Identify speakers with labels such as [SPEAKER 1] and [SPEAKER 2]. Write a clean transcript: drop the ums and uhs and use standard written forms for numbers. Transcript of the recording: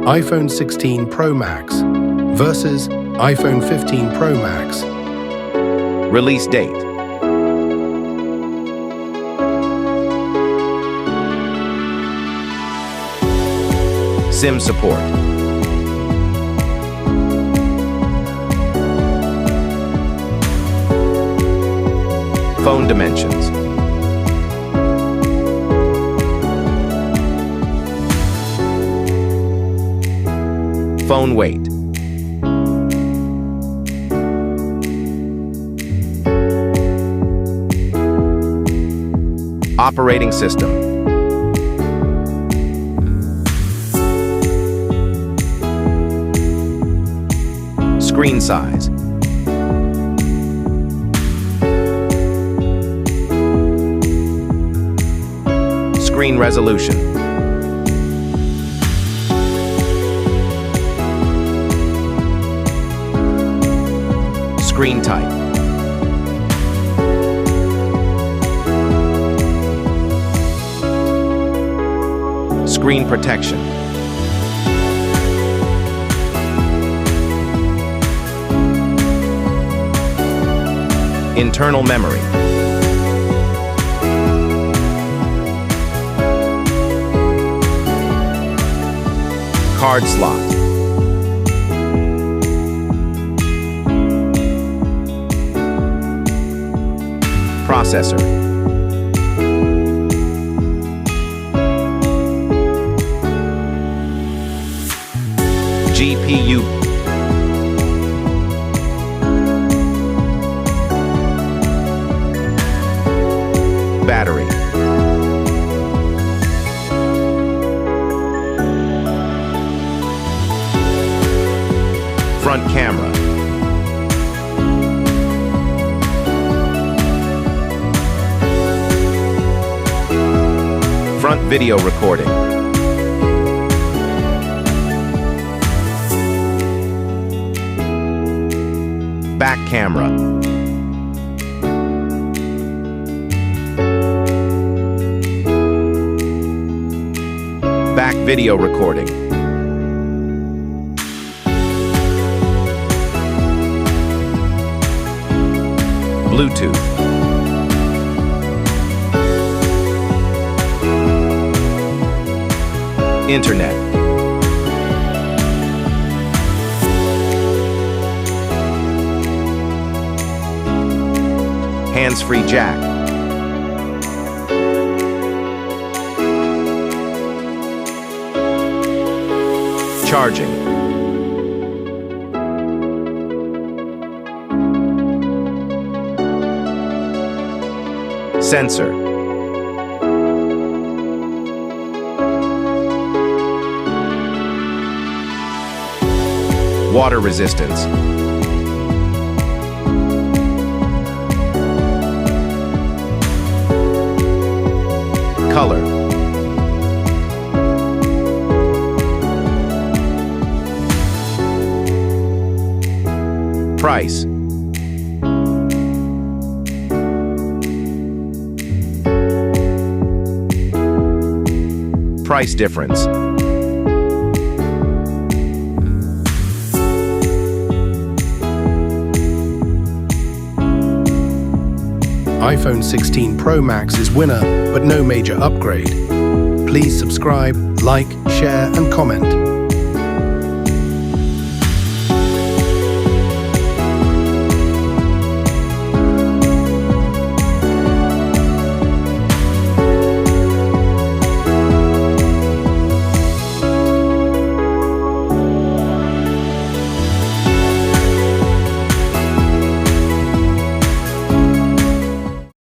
[SPEAKER 1] iPhone 16 Pro Max versus iPhone 15 Pro Max.
[SPEAKER 2] Release date. SIM support. Phone dimensions. Phone weight. Operating system. Screen size. Screen resolution. Screen type. Screen protection. Internal memory. Card slot. Processor. GPU. Battery. Front camera. Front video recording. Back camera. Back video recording. Bluetooth. Internet. Hands-free jack. Charging. Sensor. Water resistance. Color. Price. Price difference.
[SPEAKER 1] iPhone 16 Pro Max is winner, but no major upgrade. Please subscribe, like, share, and comment.